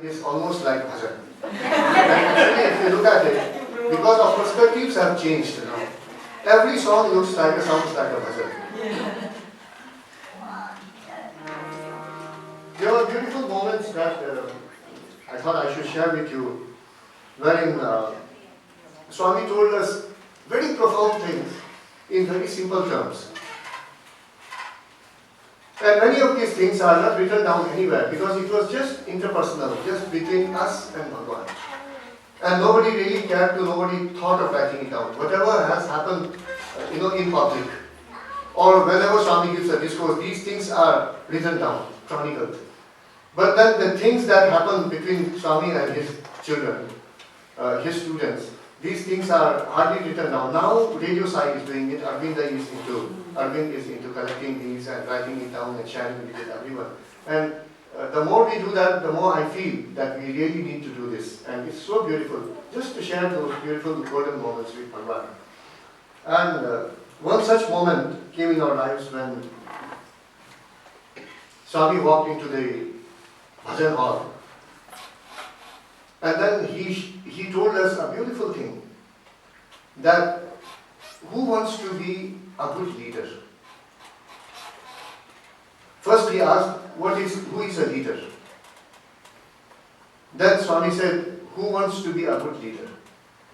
is almost like bhajan. And actually, if you look at it, because our perspectives have changed now. Every song sounds like a bhajan. There were beautiful moments that I thought I should share with you, wherein Swami told us very profound things in very simple terms. And many of these things are not written down anywhere because it was just interpersonal, just between us and Bhagavan. And nobody really cared to, nobody thought of writing it down. Whatever has happened, in public, or whenever Swami gives a discourse, these things are written down, chronicled. But then the things that happen between Swami and his children, his students, these things are hardly written down. Now Radio Sai is doing it, Arvind is into collecting these and writing it down and sharing it with everyone. And the more we do that, the more I feel that we really need to do this. And it's so beautiful, just to share those beautiful golden moments with Bhagavan. And one such moment came in our lives when Swami walked into the bhajan hall. And then he told us a beautiful thing, that who wants to be a good leader? First he asked, who is a leader? Then Swami said, who wants to be a good leader?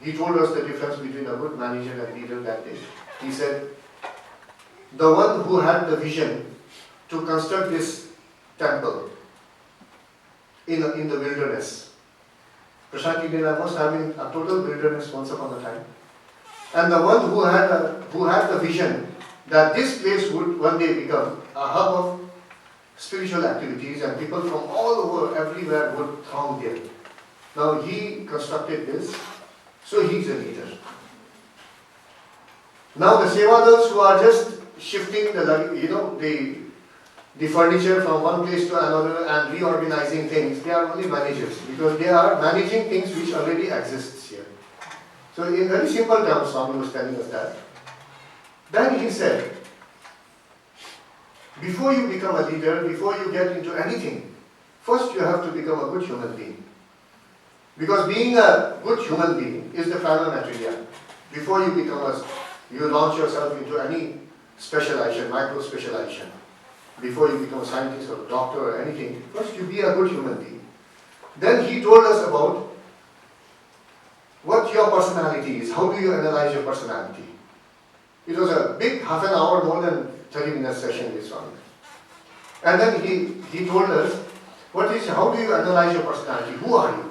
He told us the difference between a good manager and leader that day. He said, the one who had the vision to construct this temple in the wilderness. Prashanti Lila must have been a total wilderness once upon a time. And the one who had the vision that this place would one day become a hub of spiritual activities and people from all over, everywhere would throng there. Now he constructed this, so he's a leader. Now the Sevadals who are just shifting the furniture from one place to another and reorganizing things, they are only managers because they are managing things which already exists here. So in very simple terms, Swami was telling us that. Then he said, before you become a leader, before you get into anything, first you have to become a good human being. Because being a good human being is the final material. Before you launch yourself into any specialization, micro-specialization, before you become a scientist or a doctor or anything, first you be a good human being. Then he told us about what your personality is. How do you analyze your personality? It was a big half an hour, more than 30 minutes session with Swami. And then he told us, how do you analyze your personality? Who are you?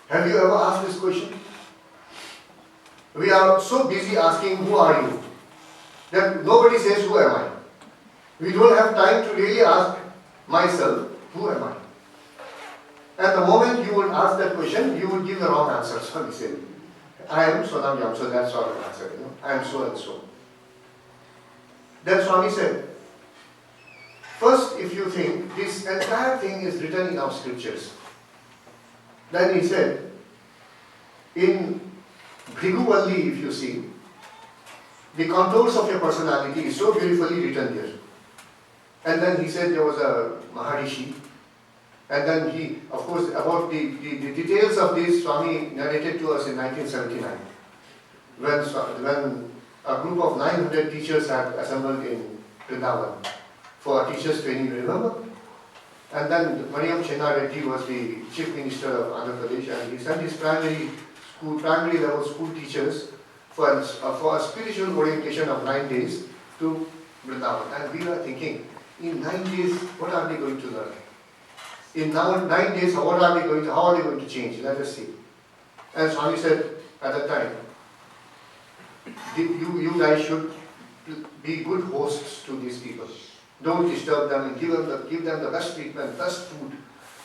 Have you ever asked this question? We are so busy asking, who are you? That nobody says, who am I? We don't have time to really ask myself, who am I? At the moment you would ask that question, you would give the wrong answer. So we say, I am Sonam Yam, so that's sort of answer, I am so and so. Then Swami said, first if you think this entire thing is written in our scriptures, then he said, in Bhrigu if you see, the contours of your personality is so beautifully written there. And then he said there was a Maharishi. And then he, of course, about the details of this, Swami narrated to us in 1979. When a group of 900 teachers had assembled in Vrindavan for a teachers training, remember? And then Mariam Chenna Reddy was the Chief Minister of Andhra Pradesh, and he sent his primary level school teachers for a spiritual orientation of 9 days to Vrindavan. And we were thinking, in 9 days, what are they going to learn? In 9 days, how are they going to change? Let us see. And Swami said at that time, you guys should be good hosts to these people. Don't disturb them and give them the best treatment, best food.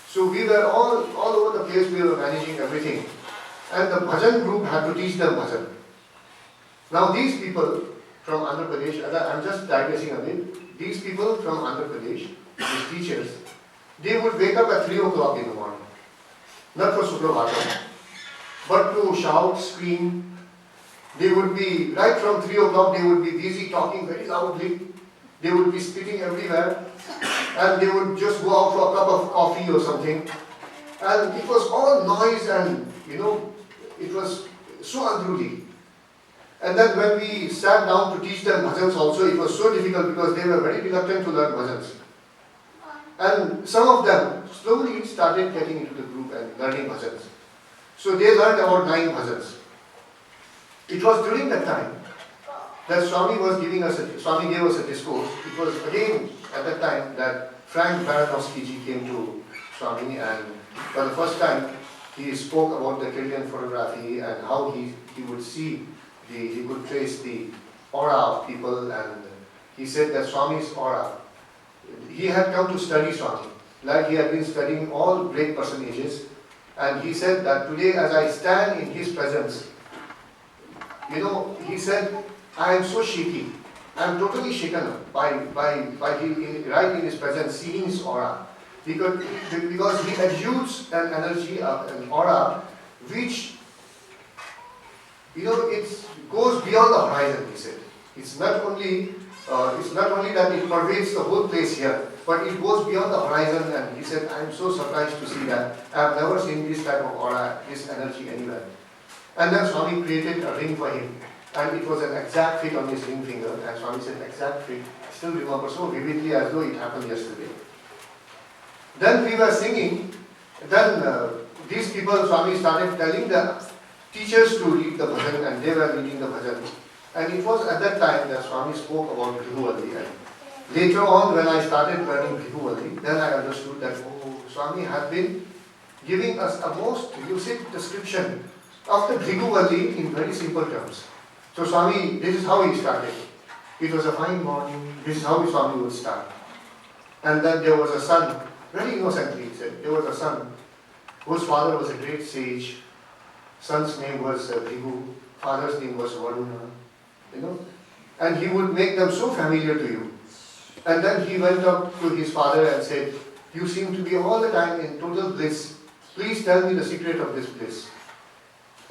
So we were all over the place, we were managing everything. And the bhajan group had to teach them bhajan. Now these people from Andhra Pradesh, I'm just digressing a bit, these people from Andhra Pradesh, these teachers, they would wake up at 3 o'clock in the morning. Not for Suprabhatam, but to shout, scream. They would be, right from 3 o'clock, they would be busy talking very loudly. They would be spitting everywhere. And they would just go out for a cup of coffee or something. And it was all noise and, it was so unruly. And then when we sat down to teach them bhajans also, it was so difficult because they were very reluctant to learn bhajans. And some of them slowly started getting into the group and learning bhajans. So they learned about 9 bhajans. It was during that time that Swami gave us a discourse. It was again at that time that Frank Baranowski ji came to Swami, and for the first time he spoke about the Kirtan photography and how he would see, he could trace the aura of people, and he said that Swami's aura, he had come to study Swami, like he had been studying all great personages, and he said that today as I stand in his presence, he said, I am so shaky. I am totally shaken up by right in his presence, seeing his aura. Because he exudes an energy, an aura, which, it goes beyond the horizon, he said. It's not only that it pervades the whole place here, but it goes beyond the horizon, and he said, I am so surprised to see that. I have never seen this type of aura, this energy anywhere. And then Swami created a ring for him. And it was an exact fit on his ring finger, and Swami said, exact fit. I still remember so vividly as though it happened yesterday. Then we were singing, then these people, Swami started telling the teachers to lead the bhajan, and they were leading the bhajan. And it was at that time that Swami spoke about Bhrigu. And later on, when I started learning Bhrigu, then I understood that, Swami had been giving us a most lucid description of the Bhrigu in very simple terms. So Swami, this is how he started. It was a fine morning, this is how Swami would start. And then there was a son, very innocently he said, there was a son whose father was a great sage. Son's name was Bhrigu, father's name was Varuna, and he would make them so familiar to you. And then he went up to his father and said, you seem to be all the time in total bliss. Please tell me the secret of this bliss.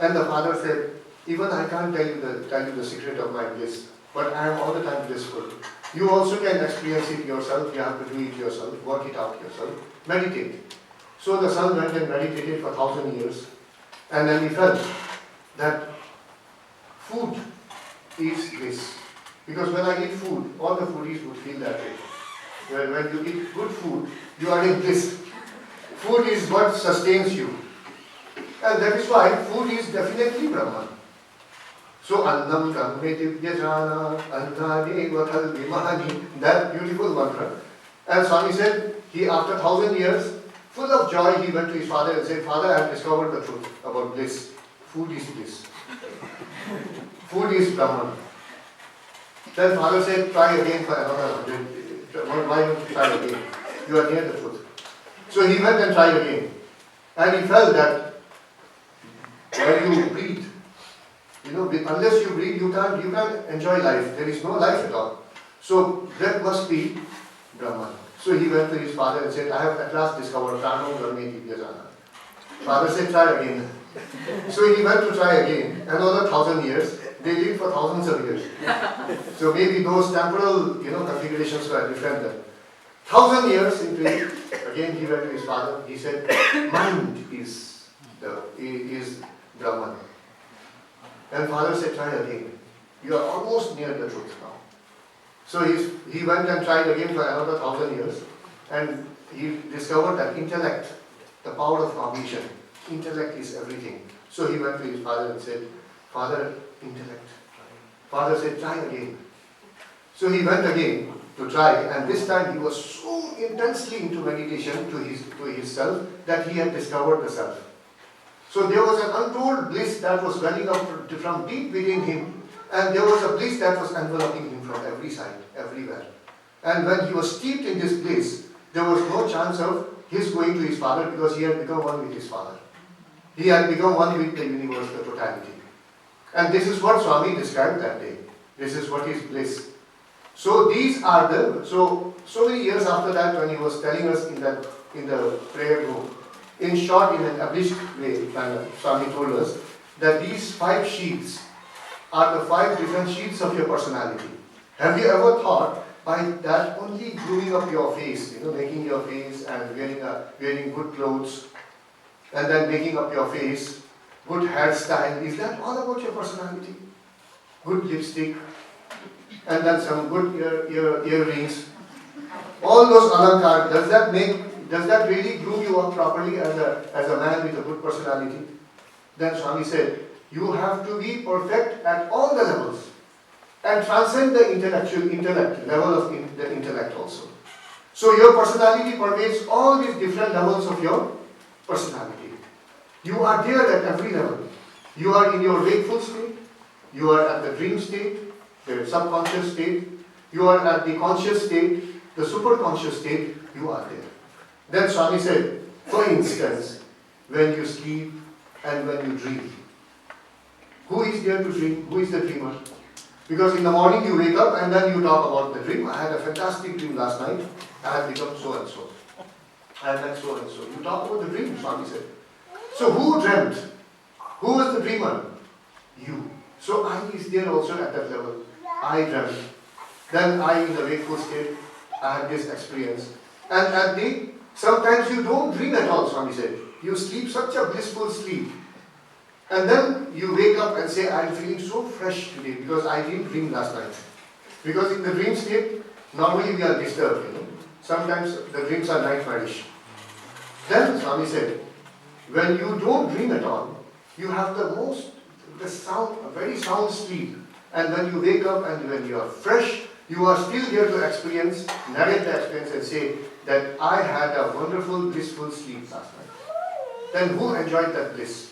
And the father said, even I can't tell you the secret of my bliss, but I am all the time blissful. You also can experience it yourself, you have to do it yourself, work it out yourself, meditate. So the son went and meditated for 1,000 years, and then he felt that food is bliss. Because when I eat food, all the foodies would feel that way. When you eat good food, you are in bliss. Food is what sustains you. And that is why food is definitely Brahman. So Annam Brahme Divyajana, Annani Vathal Vimahani, that beautiful mantra. And Swami said, after 1,000 years, full of joy, he went to his father and said, Father, I have discovered the truth about bliss. Food is bliss. Food is Brahman. Then father said, try again for another 100. Why don't you try again? You are near the truth. So he went and tried again. And he felt that when you breathe, unless you breathe, you can't enjoy life. There is no life at all. So that must be Brahman. So he went to his father and said, I have at last discovered Prano Brahme Divyajana. Father said, try again. So he went to try again. Another 1,000 years. They lived for thousands of years. So maybe those temporal, configurations were different then. 1,000 years into it, again he went to his father. He said, mind is Brahman. And father said, try again. You are almost near the truth now. So he went and tried again for another 1,000 years, and he discovered that intellect, the power of cognition, intellect is everything. So he went to his father and said, Father, intellect. Father said, try again. So he went again to try, and this time he was so intensely into meditation to his self that he had discovered the self. So there was an untold bliss that was welling up from deep within him, and there was a bliss that was enveloping him from every side, everywhere. And when he was steeped in this bliss, there was no chance of his going to his father because he had become one with his father. He had become one with the universe, the totality. And this is what Swami described that day. This is what is bliss. So these are so many years after that, when he was telling us in the prayer room, in short, in an abridged way, Swami told us that these 5 sheets are the 5 different sheets of your personality. Have you ever thought by that only grooming up your face, making your face and wearing good clothes, and then making up your face, good hairstyle, is that all about your personality? Good lipstick, and then some good earrings. All those alankar, does that really groom you up properly as a man with a good personality? Then Swami said, you have to be perfect at all the levels and transcend the intellect, level of the intellect also. So your personality pervades all these different levels of your personality. You are there at every level. You are in your wakeful state, you are at the dream state, the subconscious state, you are at the conscious state, the superconscious state, you are there. Then Swami said, for instance, when you sleep and when you dream, who is there to dream? Who is the dreamer? Because in the morning you wake up and then you talk about the dream. I had a fantastic dream last night. I had become so and so. I met so and so. You talk about the dream, Swami said. So who dreamt? Who was the dreamer? You. So I is there also at that level. I dreamt. Then I, in the wakeful state, I had this experience. And at the, sometimes you don't dream at all, Swami said. You sleep such a blissful sleep. And then you wake up and say, I'm feeling so fresh today because I didn't dream last night. Because in the dream state, normally we are disturbed, Sometimes the dreams are nightmarish. Then Swami said, when you don't dream at all, you have a very sound sleep. And when you wake up and when you are fresh, you are still here to narrate the experience and say that I had a wonderful, blissful sleep last night. Then who enjoyed that bliss?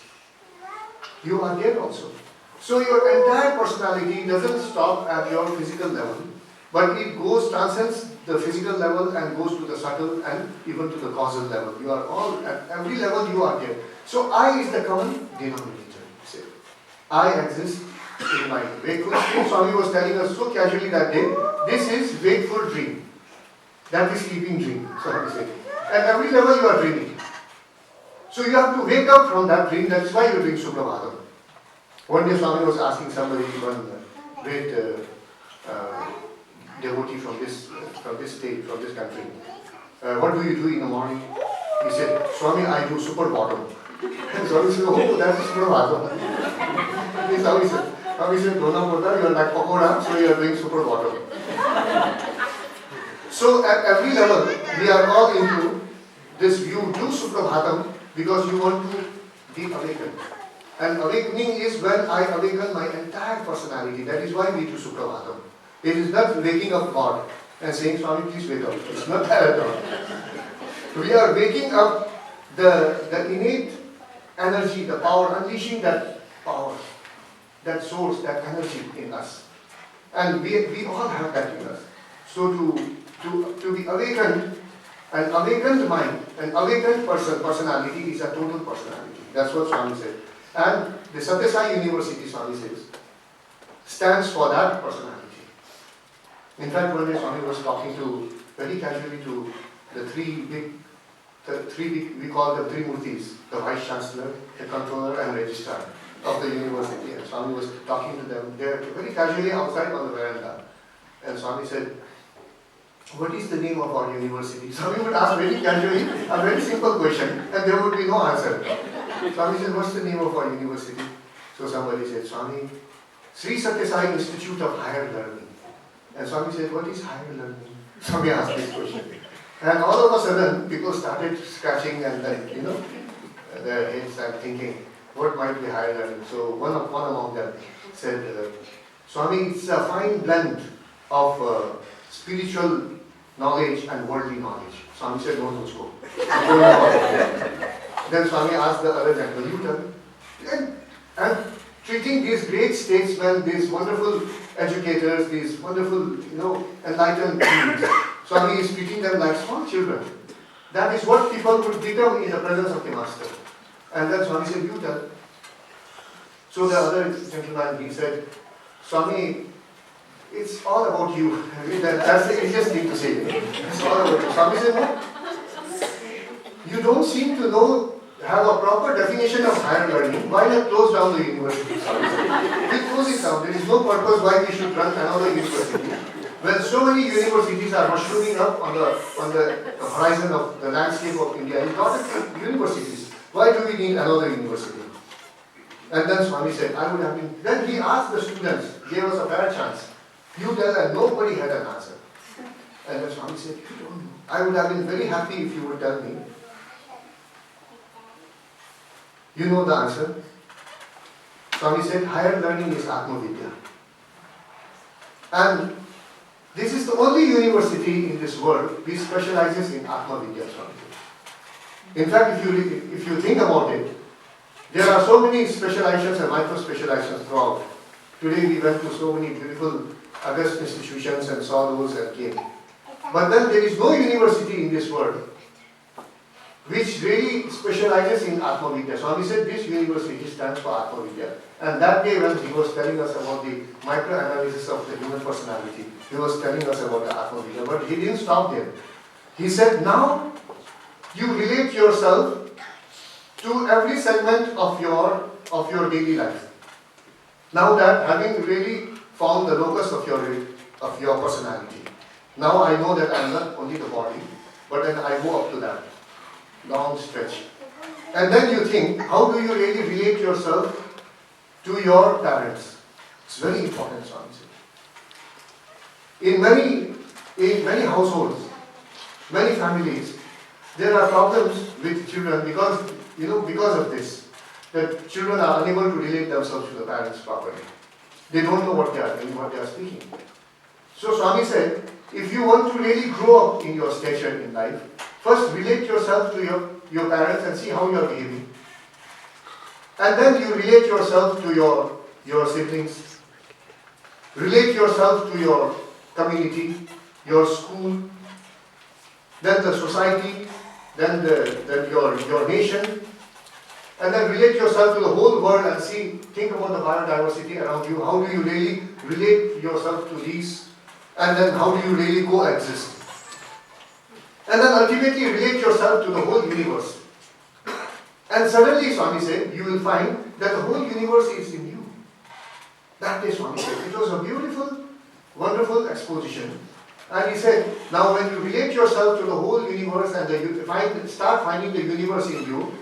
You are there also. So your entire personality doesn't stop at your physical level, but it transcends the physical level and goes to the subtle and even to the causal level. You are all, at every level you are there. So I is the common denominator. Say, I exist in my wakeful state. Swami was telling us so casually that day, this is wakeful dream. That is sleeping dream, Swami said. At every level you are dreaming. So you have to wake up from that dream. That's why you are doing Suprabhatam. One day Swami was asking somebody, one great devotee from this state, from this country, what do you do in the morning? He said, Swami, I do Suprabhatam. And Swami said, oh, that's Suprabhatam. This is how he said. Swami said, Dona Mota, you are like Pakora, so you are doing Suprabhatam. So at every level, we are all into this. You do Suprabhatam because you want to be awakened. And awakening is when I awaken my entire personality. That is why we do Suprabhatam. It is not waking up God and saying, Swami, please wake up. It's not that at all. We are waking up the innate energy, the power, unleashing that power, that source, that energy in us. And we all have that in us. So to be awakened, an awakened mind, an awakened personality is a total personality. That's what Swami said. And the Satya Sai University, Swami says, stands for that personality. In fact, one day Swami was talking very casually to the three big, we call them three murtis, the Vice Chancellor, the Controller and Registrar of the university. And Swami was talking to them there very casually outside on the veranda. And Swami said, what is the name of our university? Swami would ask very casually a very simple question and there would be no answer. Swami said, what's the name of our university? So somebody said, Swami, Sri Satya Sai Institute of Higher Learning. And Swami said, what is higher learning? Swami asked this question. And all of a sudden, people started scratching and then, their heads and thinking, what might be higher learning? So one among them said, Swami, it's a fine blend of spiritual knowledge and worldly knowledge. Swami said, no, let's go. Then Swami asked the other gentleman, you tell. And treating these great statesmen, these wonderful educators, these wonderful, enlightened beings, Swami is treating them like small children. That is what people would become in the presence of the Master. And then Swami said, you tell. So the other gentleman, he said, Swami, it's all about you. I mean, that's the easiest thing to say. It's all about you. Swami said, no. You don't seem to have a proper definition of higher learning. Why not close down the university? Swami said, we close it down. There is no purpose why we should run another university. When so many universities are mushrooming up on the horizon of the landscape of India, it's not universities. Why do we need another university? And then Swami said, I would have been. Then he asked the students, gave us a fair chance. You tell, and nobody had an answer. And then Swami said, you don't know. I would have been very happy if you would tell me. You know the answer? Swami said, higher learning is Atma Vidya. And this is the only university in this world which specializes in Atma Vidya, Swami said. In fact, if you think about it, there are so many specializations and micro-specializations throughout. Today we went to so many beautiful august institutions and saw those and came. But then there is no university in this world which really specializes in Atma Vidya. Swami said this university stands for Atma Vidya. And that day when he was telling us about the microanalysis of the human personality, he was telling us about the Atma Vidya. But he didn't stop there. He said, now you relate yourself to every segment of your daily life. Now that having really found the locus of your personality, now I know that I am not only the body, but then I go up to that long stretch. And then you think, how do you really relate yourself to your parents? It's very important, Swami said. In many households, many families, there are problems with children because of this. That children are unable to relate themselves to the parents properly. They don't know what they are doing, what they are speaking. So Swami said, if you want to really grow up in your stature in life, first relate yourself to your parents and see how you are behaving. And then you relate yourself to your siblings. Relate yourself to your community, your school, then the society, then your nation. And then relate yourself to the whole world and think about the biodiversity around you. How do you really relate yourself to these? And then how do you really coexist? And then ultimately relate yourself to the whole universe. And suddenly, Swami said, you will find that the whole universe is in you. That day, Swami said, it was a beautiful, wonderful exposition. And he said, now when you relate yourself to the whole universe and start finding the universe in you,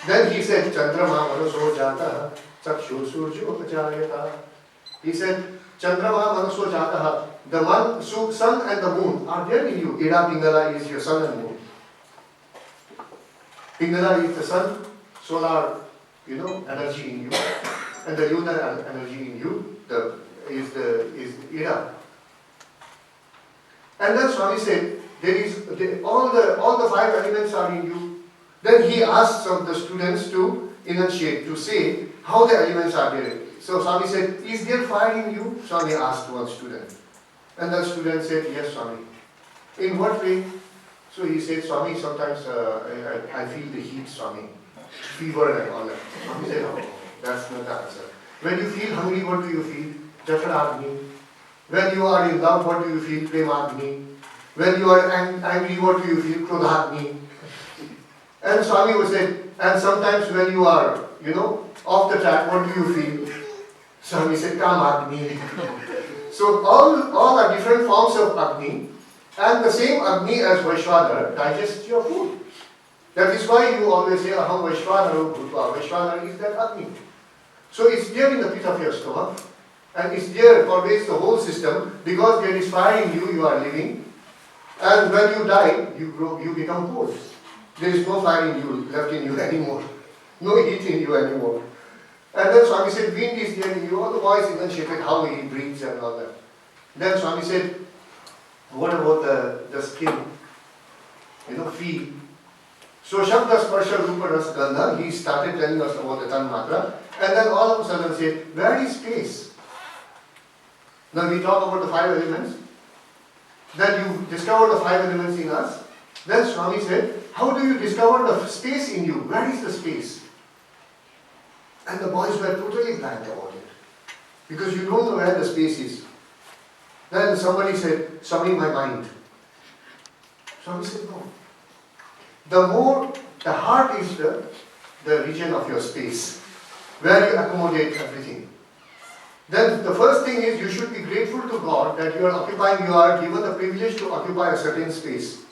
then he said, Chandrama manaso jataha chakshu surjo pachayata. He said, Chandrama manaso jataha. The sun and the moon are there in you. Ida Pingala is your sun and moon. Pingala is the sun, solar, energy in you, and the lunar energy in you is Ida. And then Swami said, all the five elements are in you. Then he asked some of the students to enunciate, to say how the elements are there. So Swami said, is there fire in you? Swami asked one student. And the student said, yes, Swami. In what way? So he said, Swami, sometimes I feel the heat, Swami. Fever and all that. Swami said, oh, that's not the answer. When you feel hungry, what do you feel? Jatharagni. When you are in love, what do you feel? Premagni. When you are angry, what do you feel? Krodhagni. And Swami would say, and sometimes when you are, off the track, what do you feel? Swami said, Kamagni. So all are different forms of Agni, and the same Agni as Vaishwanar digests your food. That is why you always say, Aham Vaishwanaru Bhutva. Vaishwanar is that Agni. So it's there in the pit of your stomach, and it's there always the whole system, because there is fire in you, you are living, and when you die, you become cold. There is no fire in you, left in you anymore. No heat in you anymore. And then Swami said, wind is there in you. All the boys enunciated how he breathes and all that. Then Swami said, what about the skin? Feel. So Shabda Sparsha Rupa Ras Gandha, he started telling us about the Tanmatra. And then all of a sudden said, where is space? Now we talk about the five elements. Then you discover the five elements in us. Then Swami said, how do you discover the space in you? Where is the space? And the boys were totally blank about it. Because you don't know where the space is. Then somebody said, Swami, my mind. Swami said, no. The heart is the region of your space, where you accommodate everything. Then the first thing is you should be grateful to God that you are given the privilege to occupy a certain space.